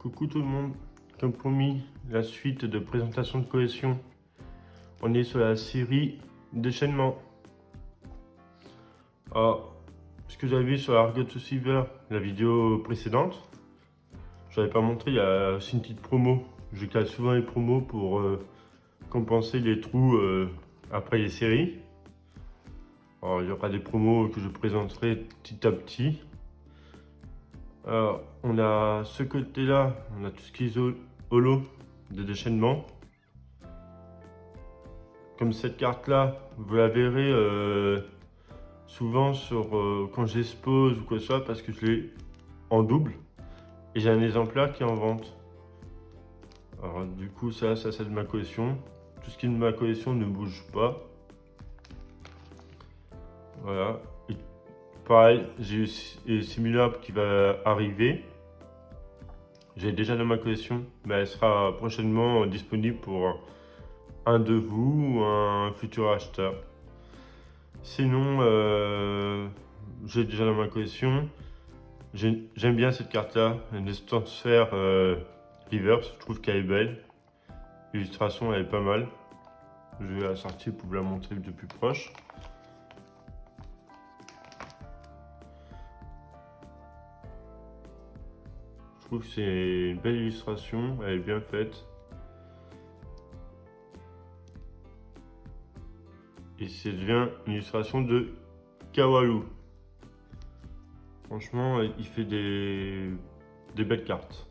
Coucou tout le monde, comme promis, la suite de présentation de cohésion. On est sur la série déchaînement. Alors, ce que j'avais vu sur Argot Receiver, la vidéo précédente, je n'avais pas montré, il y a aussi une petite promo. Je cale souvent les promos pour compenser les trous après les séries. Alors, il y aura des promos que je présenterai petit à petit. Alors, on a ce côté-là, on a tout ce qui est holo de déchaînement. Comme cette carte-là, vous la verrez souvent sur quand j'expose ou quoi que ce soit, parce que je l'ai en double. Et j'ai un exemplaire qui est en vente. Alors du coup, ça c'est de ma collection. Tout ce qui est de ma collection ne bouge pas. Voilà. Et pareil, j'ai eu Simulable qui va arriver. J'ai déjà dans ma collection, mais elle sera prochainement disponible pour un de vous ou un futur acheteur. Sinon, j'ai déjà dans ma collection. J'aime bien cette carte-là, une transfert reverse. Je trouve qu'elle est belle. L'illustration, elle est pas mal. Je vais la sortir pour vous la montrer de plus proche. Je trouve que c'est une belle illustration, elle est bien faite. Et c'est devient une illustration de Kawalu. Franchement, il fait des belles cartes.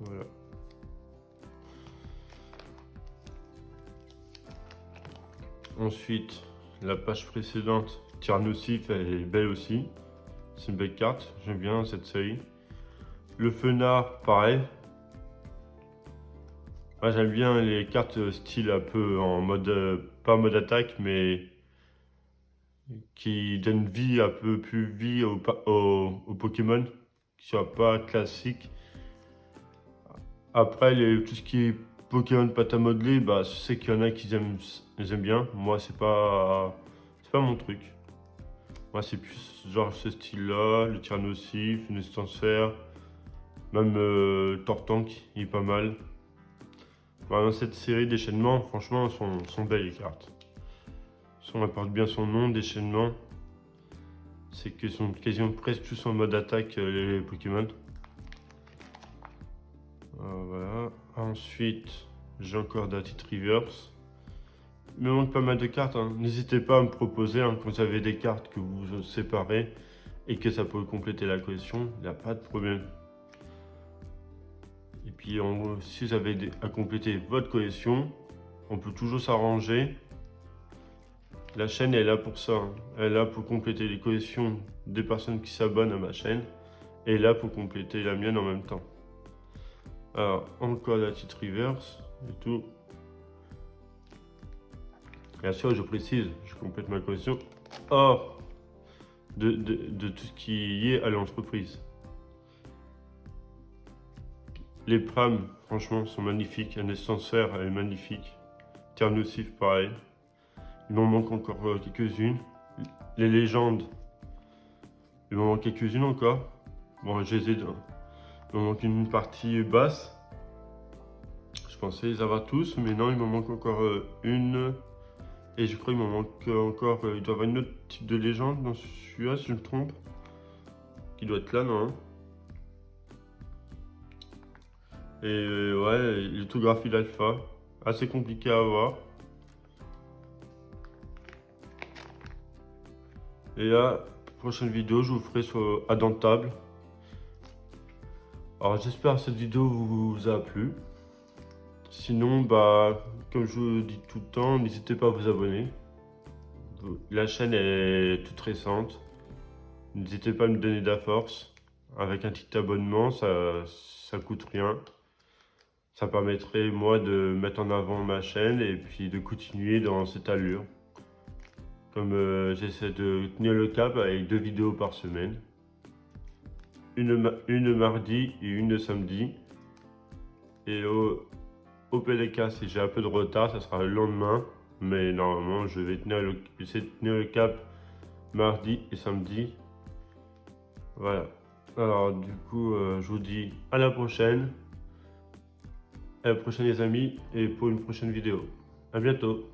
Voilà. Ensuite, la page précédente, Tyrannocif, elle est belle aussi. C'est une belle carte, j'aime bien cette série. Le Fenard, pareil. Moi, j'aime bien les cartes style un peu en mode, pas en mode attaque, mais qui donnent vie, un peu plus vie aux Pokémon, qui soient pas classiques. Après, tout ce qui est Pokémon pâte à modeler, bah, je sais qu'il y en a qui aiment bien. Moi, c'est pas mon truc. Moi, c'est plus genre ce style-là, le Tyrannocif, une Estansfer, même Tortank, il est pas mal. Bah, dans cette série déchaînement, franchement, sont belles les cartes. On apporte bien son nom, déchaînement. C'est que sont quasiment presque tous en mode attaque les Pokémon. Voilà. Ensuite, j'ai encore Datit Reverse. Il me manque pas mal de cartes. Hein. N'hésitez pas à me proposer quand vous avez des cartes que vous séparez et que ça peut compléter la collection. Il n'y a pas de problème. Et puis, si vous avez à compléter votre collection, on peut toujours s'arranger. La chaîne est là pour ça. Hein. Elle est là pour compléter les collections des personnes qui s'abonnent à ma chaîne. Et là pour compléter la mienne en même temps. Alors, encore la petite reverse et tout. Bien sûr, je précise, je complète ma collection hors de tout ce qui est lié à l'entreprise. Les Prams, franchement, sont magnifiques. Un Estansfer, elle est magnifique. Tyrannocif, pareil. Il m'en manque encore quelques-unes. Les légendes, il m'en manque quelques-unes encore. Bon, je les ai. Il m'en manque une partie basse. Je pensais les avoir tous, mais non, il m'en manque encore une. Et je crois qu'il m'en manque encore. Il doit y avoir une autre type de légende dans celui-là, si je me trompe. Qui doit être là, non? Et ouais, lithographie d'alpha. Assez compliqué à avoir. Et là, prochaine vidéo, je vous ferai sur Adentable. Alors j'espère que cette vidéo vous a plu. Sinon, bah, comme je vous dis tout le temps, n'hésitez pas à vous abonner. La chaîne est toute récente. N'hésitez pas à me donner de la force. Avec un petit abonnement, ça coûte rien. Ça permettrait moi de mettre en avant ma chaîne et puis de continuer dans cette allure. Comme j'essaie de tenir le cap avec 2 vidéos par semaine. Une mardi et une samedi. Et au PDK, si j'ai un peu de retard, ça sera le lendemain. Mais normalement, je vais essayer de tenir le cap mardi et samedi. Voilà. Alors du coup, je vous dis à la prochaine. À la prochaine les amis et pour une prochaine vidéo. À bientôt.